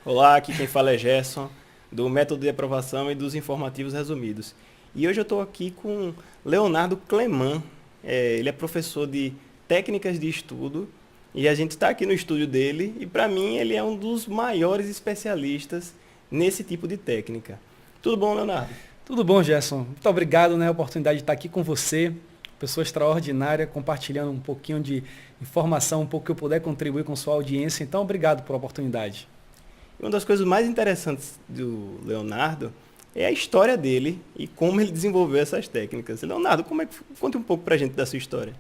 Olá, aqui quem fala é Gerson, do Método de Aprovação e dos Informativos Resumidos. E hoje eu estou aqui com Leonardo Cleman. Ele é professor de técnicas de estudo e a gente está aqui no estúdio dele e para mim ele é um dos maiores especialistas nesse tipo de técnica. Tudo bom, Leonardo? Tudo bom, Gerson? Muito obrigado, né, a oportunidade de estar aqui com você, pessoa extraordinária, compartilhando um pouquinho de informação, um pouco que eu puder contribuir com sua audiência. Então, obrigado por a oportunidade. Uma das coisas mais interessantes do Leonardo é a história dele e como ele desenvolveu essas técnicas. Leonardo, conte um pouco para a gente da sua história.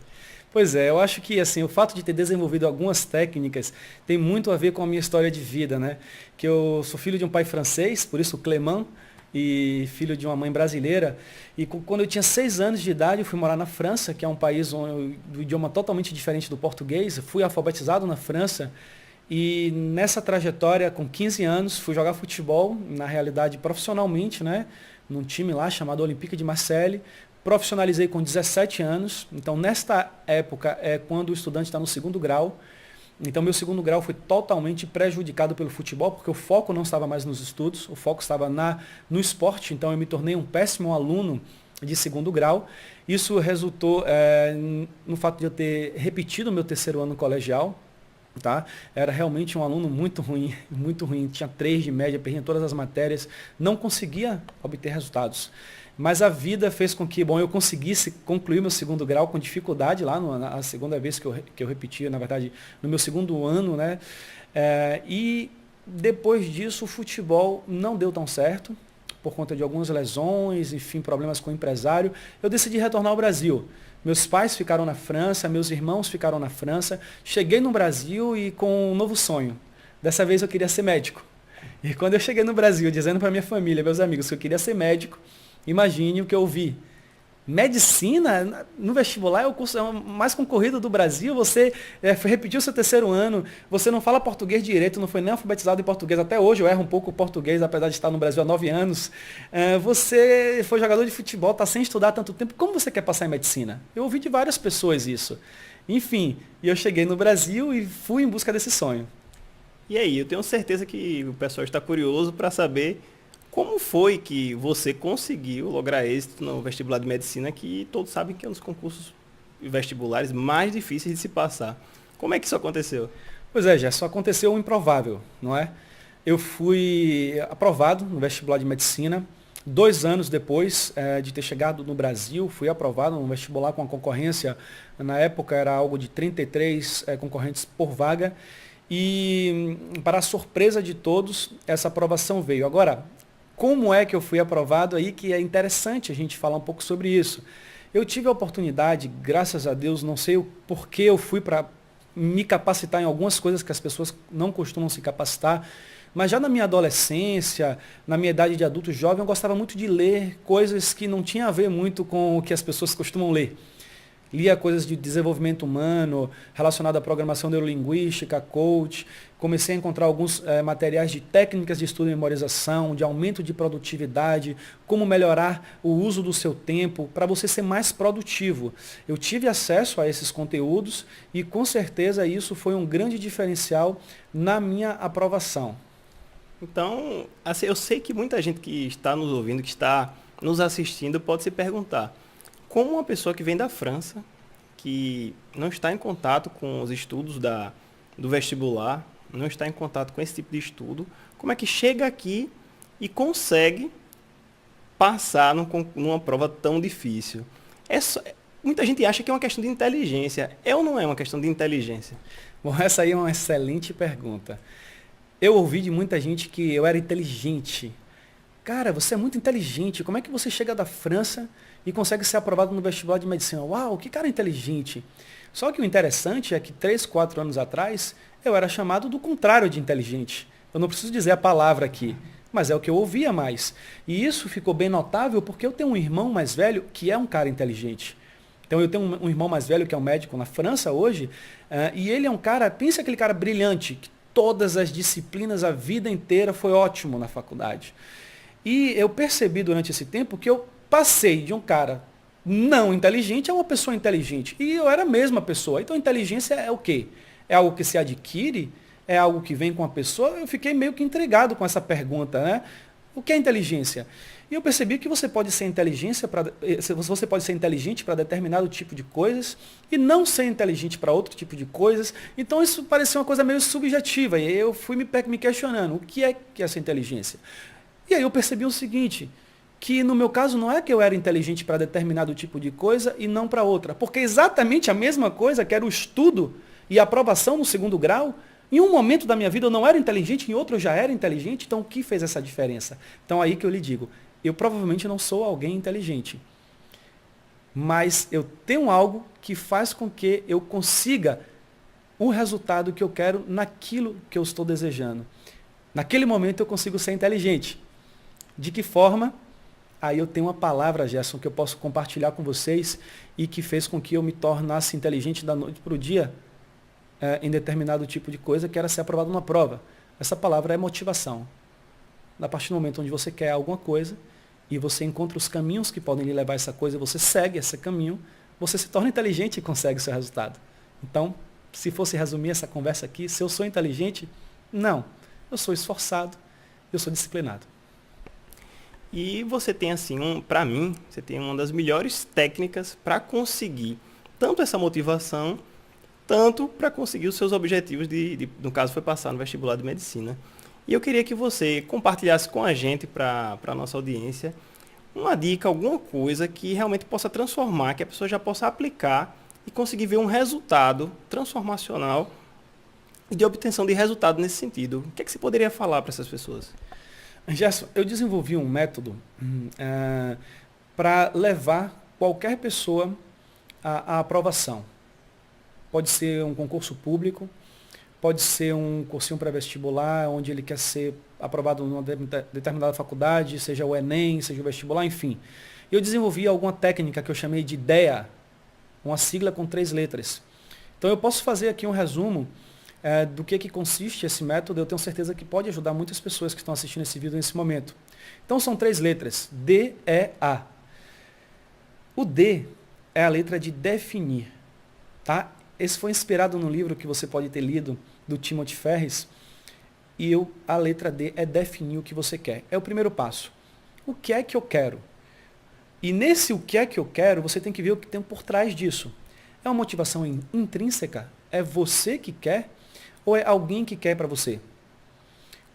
Pois é, eu acho que assim, o fato de ter desenvolvido algumas técnicas tem muito a ver com a minha história de vida, né? Que eu sou filho de um pai francês, por isso Clément, e filho de uma mãe brasileira. E quando eu tinha 6 anos de idade, eu fui morar na França, que é um país do idioma totalmente diferente do português. Eu fui alfabetizado na França. E nessa trajetória, com 15 anos, fui jogar futebol, na realidade profissionalmente, né? Num time lá chamado Olympique de Marseille. Profissionalizei com 17 anos. Então, nesta época, é quando o estudante está no segundo grau. Então, meu segundo grau foi totalmente prejudicado pelo futebol, porque o foco não estava mais nos estudos, o foco estava no esporte. Então, eu me tornei um péssimo aluno de segundo grau. Isso resultou no fato de eu ter repetido o meu terceiro ano colegial. Tá? Era realmente um aluno muito ruim, muito ruim. Tinha 3 de média, perdia todas as matérias, não conseguia obter resultados. Mas a vida fez com que, eu conseguisse concluir meu segundo grau com dificuldade lá, na segunda vez que eu repeti, na verdade, no meu segundo ano, né? E depois disso, o futebol não deu tão certo, por conta de algumas lesões, enfim, problemas com o empresário. Eu decidi retornar ao Brasil. Meus pais ficaram na França, meus irmãos ficaram na França. Cheguei no Brasil e com um novo sonho. Dessa vez eu queria ser médico. E quando eu cheguei no Brasil, dizendo para minha família, meus amigos, que eu queria ser médico, imagine o que eu ouvi. Medicina, no vestibular, é o curso mais concorrido do Brasil. Você repetiu seu terceiro ano, você não fala português direito, não foi nem alfabetizado em português. Até hoje eu erro um pouco o português, apesar de estar no Brasil há 9 anos. Você foi jogador de futebol, está sem estudar há tanto tempo. Como você quer passar em medicina? Eu ouvi de várias pessoas isso. Enfim, e eu cheguei no Brasil e fui em busca desse sonho. E aí, eu tenho certeza que o pessoal está curioso para saber como foi que você conseguiu lograr êxito no vestibular de medicina, que todos sabem que é um dos concursos vestibulares mais difíceis de se passar. Como é que isso aconteceu? Pois é, Gerson, aconteceu o improvável, não é? Eu fui aprovado no vestibular de medicina. 2 anos depois de ter chegado no Brasil, fui aprovado no vestibular com a concorrência, na época era algo de 33 concorrentes por vaga. E, para a surpresa de todos, essa aprovação veio. Agora, como é que eu fui aprovado aí, que é interessante a gente falar um pouco sobre isso. Eu tive a oportunidade, graças a Deus, não sei o porquê eu fui para me capacitar em algumas coisas que as pessoas não costumam se capacitar, mas já na minha adolescência, na minha idade de adulto jovem, eu gostava muito de ler coisas que não tinham a ver muito com o que as pessoas costumam ler. Lia coisas de desenvolvimento humano, relacionado à programação neurolinguística, coach. Comecei a encontrar alguns materiais de técnicas de estudo e memorização, de aumento de produtividade, como melhorar o uso do seu tempo para você ser mais produtivo. Eu tive acesso a esses conteúdos e com certeza isso foi um grande diferencial na minha aprovação. Então, assim, eu sei que muita gente que está nos ouvindo, que está nos assistindo, pode se perguntar: como uma pessoa que vem da França, que não está em contato com os estudos do vestibular, não está em contato com esse tipo de estudo, como é que chega aqui e consegue passar numa prova tão difícil? Muita gente acha que é uma questão de inteligência. É ou não é uma questão de inteligência? Bom, essa aí é uma excelente pergunta. Eu ouvi de muita gente que eu era inteligente. Cara, você é muito inteligente. Como é que você chega da França e consegue ser aprovado no vestibular de medicina? Uau, que cara inteligente. Só que o interessante é que 3, 4 anos atrás, eu era chamado do contrário de inteligente. Eu não preciso dizer a palavra aqui, mas é o que eu ouvia mais. E isso ficou bem notável porque eu tenho um irmão mais velho que é um cara inteligente. Então eu tenho um irmão mais velho que é um médico na França hoje, e ele é um cara, pensa aquele cara brilhante, que todas as disciplinas, a vida inteira foi ótimo na faculdade. E eu percebi durante esse tempo que eu passei de um cara não inteligente a uma pessoa inteligente. E eu era a mesma pessoa. Então, inteligência é o quê? É algo que se adquire? é algo que vem com a pessoa, eu fiquei meio que intrigado com essa pergunta, né? O que é inteligência? E eu percebi que você pode ser você pode ser inteligente para determinado tipo de coisas e não ser inteligente para outro tipo de coisas. Então isso parecia uma coisa meio subjetiva. E eu fui me questionando, o que é essa inteligência? E aí eu percebi o seguinte, que no meu caso não é que eu era inteligente para determinado tipo de coisa e não para outra. Porque exatamente a mesma coisa que era o estudo e a aprovação no segundo grau, em um momento da minha vida eu não era inteligente, em outro eu já era inteligente, então o que fez essa diferença? Então aí que eu lhe digo, eu provavelmente não sou alguém inteligente, mas eu tenho algo que faz com que eu consiga o resultado que eu quero naquilo que eu estou desejando. Naquele momento eu consigo ser inteligente. De que forma? Aí eu tenho uma palavra, Gerson, que eu posso compartilhar com vocês e que fez com que eu me tornasse inteligente da noite para o dia em determinado tipo de coisa, que era ser aprovado numa prova. Essa palavra é motivação. A partir do momento onde você quer alguma coisa e você encontra os caminhos que podem lhe levar a essa coisa, você segue esse caminho, você se torna inteligente e consegue o seu resultado. Então, se fosse resumir essa conversa aqui, se eu sou inteligente, não. Eu sou esforçado, eu sou disciplinado. E você tem assim, para mim, você tem uma das melhores técnicas para conseguir tanto essa motivação, tanto para conseguir os seus objetivos no caso foi passar no vestibular de medicina. E eu queria que você compartilhasse com a gente, para a nossa audiência, uma dica, alguma coisa que realmente possa transformar, que a pessoa já possa aplicar e conseguir ver um resultado transformacional e de obtenção de resultado nesse sentido. O que é que você poderia falar para essas pessoas? Gerson, eu desenvolvi um método para levar qualquer pessoa à aprovação. Pode ser um concurso público, pode ser um cursinho pré-vestibular, onde ele quer ser aprovado numa determinada faculdade, seja o Enem, seja o vestibular, enfim. Eu desenvolvi alguma técnica que eu chamei de DEA, uma sigla com 3 letras. Então eu posso fazer aqui um resumo do que consiste esse método. Eu tenho certeza que pode ajudar muitas pessoas que estão assistindo esse vídeo nesse momento. Então são 3 letras, D-E-A. O D é a letra de definir, tá? Esse foi inspirado no livro que você pode ter lido, do Timothy Ferriss, e a letra D é definir o que você quer. É o primeiro passo. O que é que eu quero? E nesse o que é que eu quero, você tem que ver o que tem por trás disso. É uma motivação intrínseca? É você que quer? Ou é alguém que quer para você?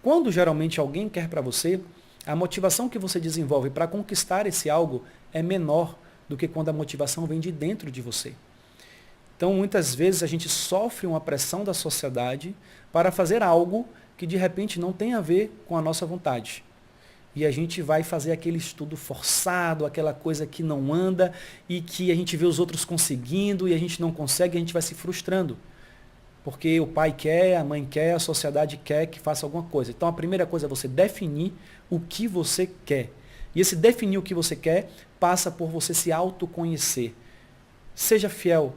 Quando geralmente alguém quer para você, a motivação que você desenvolve para conquistar esse algo é menor do que quando a motivação vem de dentro de você. Então, muitas vezes a gente sofre uma pressão da sociedade para fazer algo que de repente não tem a ver com a nossa vontade. E a gente vai fazer aquele estudo forçado, aquela coisa que não anda e que a gente vê os outros conseguindo e a gente não consegue, e a gente vai se frustrando. Porque o pai quer, a mãe quer, a sociedade quer que faça alguma coisa. Então a primeira coisa é você definir o que você quer. E esse definir o que você quer passa por você se autoconhecer. Seja fiel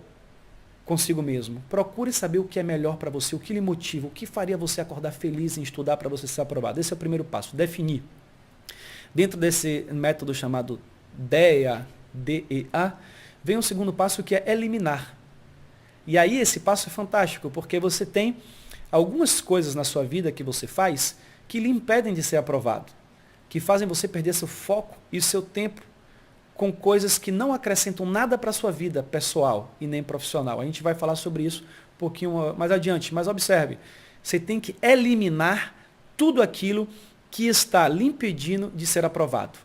consigo mesmo. Procure saber o que é melhor para você, o que lhe motiva, o que faria você acordar feliz em estudar para você ser aprovado. Esse é o primeiro passo, definir. Dentro desse método chamado DEA, D-E-A, vem um segundo passo que é eliminar. E aí esse passo é fantástico, porque você tem algumas coisas na sua vida que você faz que lhe impedem de ser aprovado, que fazem você perder seu foco e seu tempo com coisas que não acrescentam nada para a sua vida pessoal e nem profissional. A gente vai falar sobre isso um pouquinho mais adiante, mas observe, você tem que eliminar tudo aquilo que está lhe impedindo de ser aprovado.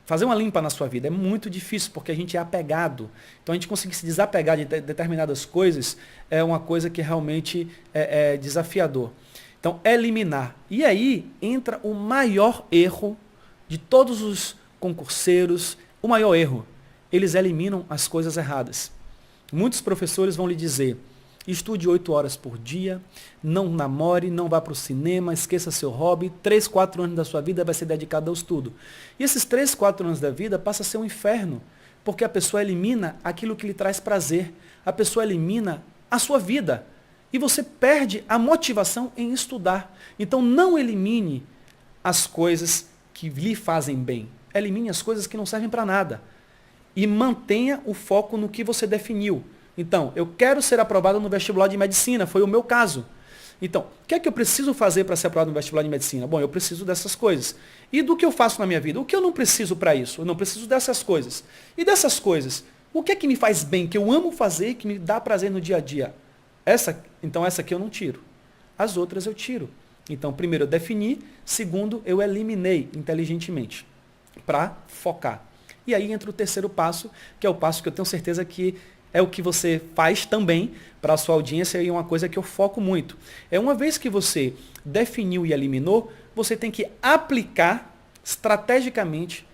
Fazer uma limpa na sua vida é muito difícil, porque a gente é apegado. Então a gente conseguir se desapegar de determinadas coisas é uma coisa que realmente é desafiador. Então, eliminar. E aí entra o maior erro de todos os concurseiros, o maior erro. Eles eliminam as coisas erradas. Muitos professores vão lhe dizer, estude 8 horas por dia, não namore, não vá para o cinema, esqueça seu hobby, 3, 4 anos da sua vida vai ser dedicado ao estudo. E esses 3, 4 anos da vida passa a ser um inferno, porque a pessoa elimina aquilo que lhe traz prazer, a pessoa elimina a sua vida, e você perde a motivação em estudar. Então não elimine as coisas que lhe fazem bem, elimine as coisas que não servem para nada, e mantenha o foco no que você definiu. Então, eu quero ser aprovado no vestibular de medicina, foi o meu caso. Então, o que é que eu preciso fazer para ser aprovado no vestibular de medicina? Bom, eu preciso dessas coisas. E do que eu faço na minha vida? O que eu não preciso para isso? Eu não preciso dessas coisas. E dessas coisas, o que é que me faz bem, que eu amo fazer e que me dá prazer no dia a dia? Então, essa aqui eu não tiro. As outras eu tiro. Então, primeiro eu defini, segundo eu eliminei inteligentemente para focar. E aí entra o terceiro passo, que é o passo que eu tenho certeza que é o que você faz também para a sua audiência e é uma coisa que eu foco muito. É uma vez que você definiu e eliminou, você tem que aplicar estrategicamente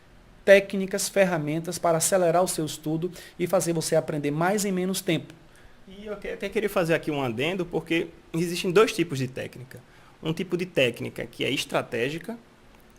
técnicas, ferramentas para acelerar o seu estudo e fazer você aprender mais em menos tempo. E eu até queria fazer aqui um adendo, porque existem dois tipos de técnica. Um tipo de técnica que é estratégica,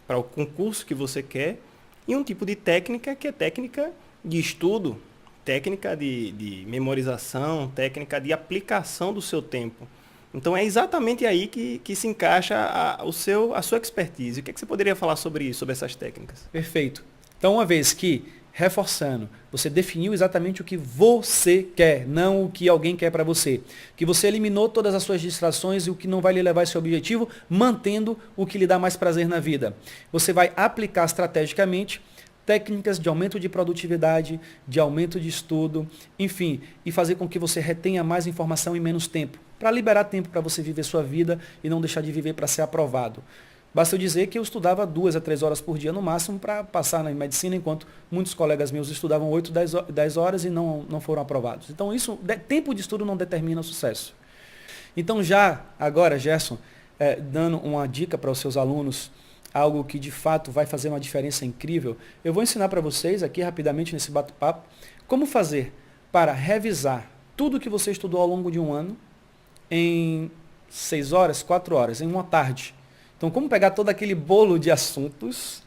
para o concurso que você quer, e um tipo de técnica que é técnica de estudo, técnica de memorização, técnica de aplicação do seu tempo. Então é exatamente aí que se encaixa a sua expertise. O que é que você poderia falar sobre isso, sobre essas técnicas? Perfeito. Então, uma vez que, reforçando, você definiu exatamente o que você quer, não o que alguém quer para você. Que você eliminou todas as suas distrações e o que não vai lhe levar a esse objetivo, mantendo o que lhe dá mais prazer na vida. Você vai aplicar estrategicamente técnicas de aumento de produtividade, de aumento de estudo, enfim, e fazer com que você retenha mais informação em menos tempo, para liberar tempo para você viver sua vida e não deixar de viver para ser aprovado. Basta eu dizer que eu estudava 2 a 3 horas por dia no máximo para passar na medicina, enquanto muitos colegas meus estudavam 8, 10 horas e não foram aprovados. Então, tempo de estudo não determina o sucesso. Então, já agora, Gerson, dando uma dica para os seus alunos, algo que de fato vai fazer uma diferença incrível, eu vou ensinar para vocês aqui rapidamente nesse bate-papo, como fazer para revisar tudo que você estudou ao longo de um ano em 6 horas, 4 horas, em uma tarde. Então, como pegar todo aquele bolo de assuntos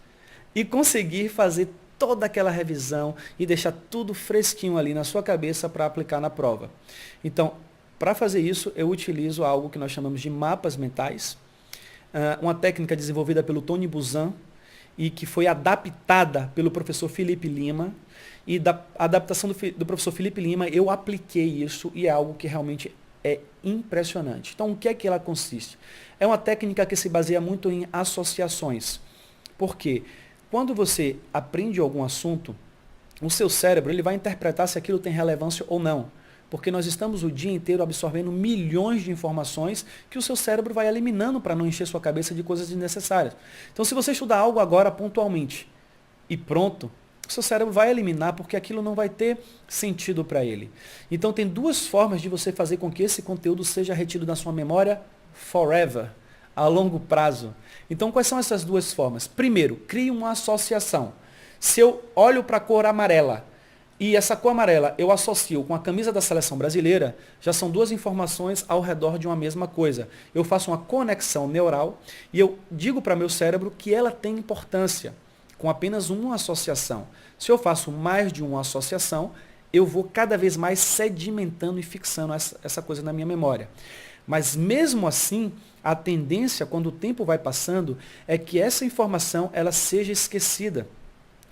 e conseguir fazer toda aquela revisão e deixar tudo fresquinho ali na sua cabeça para aplicar na prova. Então, para fazer isso, eu utilizo algo que nós chamamos de mapas mentais, uma técnica desenvolvida pelo Tony Buzan e que foi adaptada pelo professor Felipe Lima. E da adaptação do professor Felipe Lima, eu apliquei isso e é algo que realmente é impressionante. Então, o que é que ela consiste? É uma técnica que se baseia muito em associações. Por quê? Quando você aprende algum assunto, o seu cérebro ele vai interpretar se aquilo tem relevância ou não. Porque nós estamos o dia inteiro absorvendo milhões de informações que o seu cérebro vai eliminando para não encher sua cabeça de coisas desnecessárias. Então, se você estudar algo agora pontualmente e pronto, o seu cérebro vai eliminar porque aquilo não vai ter sentido para ele. Então, tem duas formas de você fazer com que esse conteúdo seja retido na sua memória forever, a longo prazo. Então, quais são essas duas formas? Primeiro, crie uma associação. Se eu olho para a cor amarela e essa cor amarela eu associo com a camisa da seleção brasileira, já são duas informações ao redor de uma mesma coisa. Eu faço uma conexão neural e eu digo para meu cérebro que ela tem importância, com apenas uma associação. Se eu faço mais de uma associação, eu vou cada vez mais sedimentando e fixando essa coisa na minha memória. Mas mesmo assim, a tendência, quando o tempo vai passando, é que essa informação ela seja esquecida,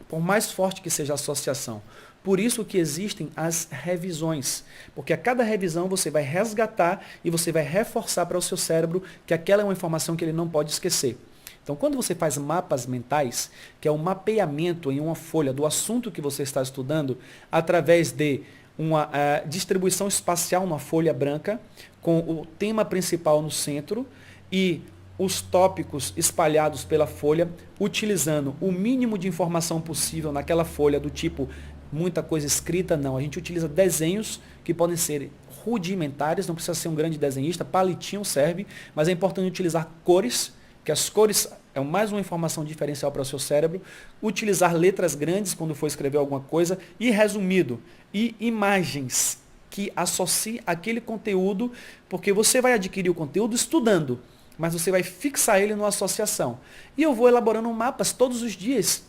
por mais forte que seja a associação. Por isso que existem as revisões, porque a cada revisão você vai resgatar e você vai reforçar para o seu cérebro que aquela é uma informação que ele não pode esquecer. Então, quando você faz mapas mentais, que é um mapeamento em uma folha do assunto que você está estudando, através de uma distribuição espacial na folha branca, com o tema principal no centro e os tópicos espalhados pela folha, utilizando o mínimo de informação possível naquela folha, do tipo muita coisa escrita, não. A gente utiliza desenhos que podem ser rudimentares, não precisa ser um grande desenhista, palitinho serve, mas é importante utilizar cores, que as cores é mais uma informação diferencial para o seu cérebro, utilizar letras grandes quando for escrever alguma coisa, e resumido, e imagens que associem aquele conteúdo, porque você vai adquirir o conteúdo estudando, mas você vai fixar ele numa associação. E eu vou elaborando mapas todos os dias.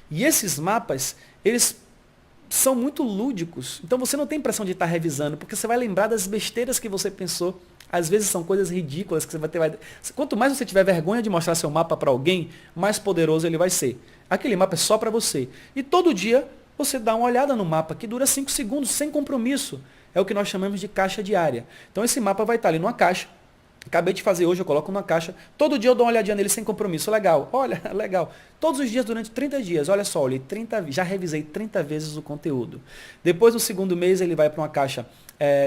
E esses mapas, eles são muito lúdicos. Então você não tem impressão de estar revisando, porque você vai lembrar das besteiras que você pensou. Às vezes são coisas ridículas que você vai ter. Quanto mais você tiver vergonha de mostrar seu mapa para alguém, mais poderoso ele vai ser. Aquele mapa é só para você. E todo dia você dá uma olhada no mapa, que dura 5 segundos, sem compromisso. É o que nós chamamos de caixa diária. Então esse mapa vai estar ali numa caixa. Acabei de fazer hoje, eu coloco numa caixa. Todo dia eu dou uma olhadinha nele sem compromisso. Legal, olha, legal. Todos os dias durante 30 dias. Olha só, olhei 30, já revisei 30 vezes o conteúdo. Depois do segundo mês ele vai para uma caixa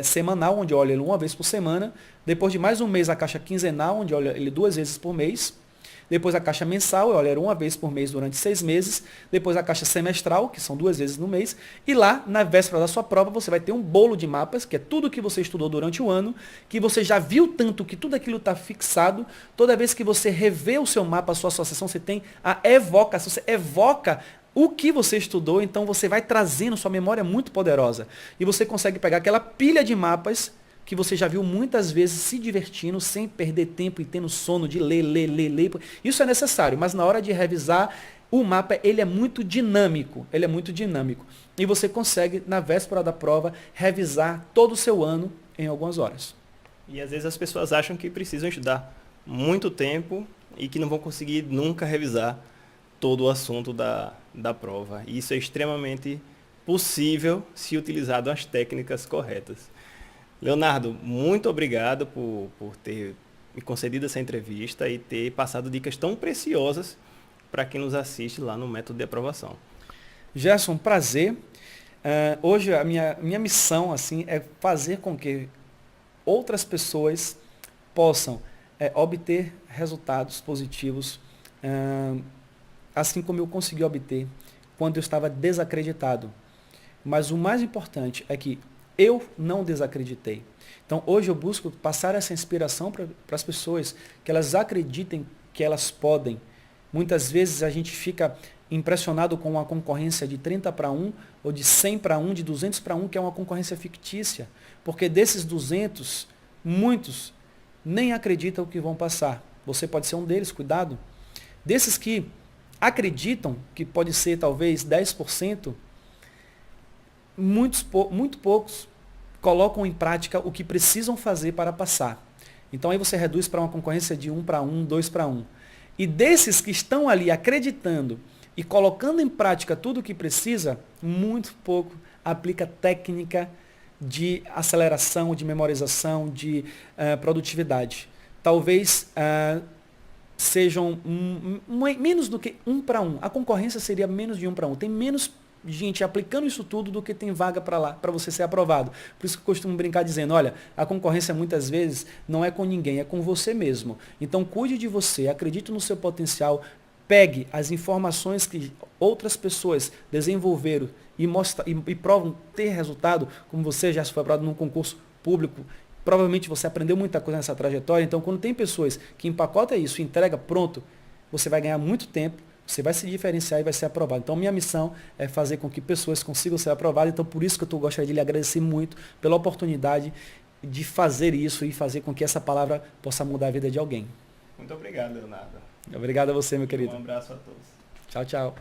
semanal, onde eu olho ele uma vez por semana. Depois de mais um mês a caixa quinzenal, onde eu olho ele 2 vezes por mês. Depois a caixa mensal, eu olho ele uma vez por mês durante 6 meses. Depois a caixa semestral, que são 2 vezes no mês. E lá, na véspera da sua prova, você vai ter um bolo de mapas, que é tudo que você estudou durante o ano, que você já viu tanto que tudo aquilo está fixado. Toda vez que você revê o seu mapa, a sua associação, você tem a evocação. Você evoca o que você estudou, então você vai trazendo, sua memória é muito poderosa. E você consegue pegar aquela pilha de mapas que você já viu muitas vezes se divertindo, sem perder tempo e tendo sono de ler. Isso é necessário, mas na hora de revisar, o mapa ele é muito dinâmico. Ele é muito dinâmico. E você consegue, na véspera da prova, revisar todo o seu ano em algumas horas. E às vezes as pessoas acham que precisam estudar muito tempo e que não vão conseguir nunca revisar todo o assunto da prova. E isso é extremamente possível se utilizado as técnicas corretas. Leonardo, muito obrigado por ter me concedido essa entrevista e ter passado dicas tão preciosas para quem nos assiste lá no método de aprovação. Gerson, prazer. Hoje a minha missão assim, é fazer com que outras pessoas possam obter resultados positivos, assim como eu consegui obter quando eu estava desacreditado. Mas o mais importante é que eu não desacreditei. Então, hoje eu busco passar essa inspiração para as pessoas, que elas acreditem que elas podem. Muitas vezes a gente fica impressionado com uma concorrência de 30 para 1, ou de 100 para 1, de 200 para 1, que é uma concorrência fictícia. Porque desses 200, muitos nem acreditam que vão passar. Você pode ser um deles, cuidado. Desses que acreditam que pode ser talvez 10%, muito poucos colocam em prática o que precisam fazer para passar. Então aí você reduz para uma concorrência de 1 para 1, 2 para 1. E desses que estão ali acreditando e colocando em prática tudo o que precisa, muito pouco aplica técnica de aceleração, de memorização, de produtividade. Talvez sejam menos do que 1 para 1. A concorrência seria menos de 1 para 1. Tem menos gente aplicando isso tudo do que tem vaga para lá, para você ser aprovado. Por isso que eu costumo brincar dizendo, olha, a concorrência muitas vezes não é com ninguém, é com você mesmo. Então cuide de você, acredite no seu potencial, pegue as informações que outras pessoas desenvolveram e provam ter resultado, como você já foi aprovado num concurso público. Provavelmente você aprendeu muita coisa nessa trajetória, então quando tem pessoas que empacotam isso e entrega pronto, você vai ganhar muito tempo, você vai se diferenciar e vai ser aprovado. Então, minha missão é fazer com que pessoas consigam ser aprovadas. Então, por isso que eu gostaria de lhe agradecer muito pela oportunidade de fazer isso e fazer com que essa palavra possa mudar a vida de alguém. Muito obrigado, Leonardo. Obrigado a você, meu querido. Um abraço a todos. Tchau, tchau.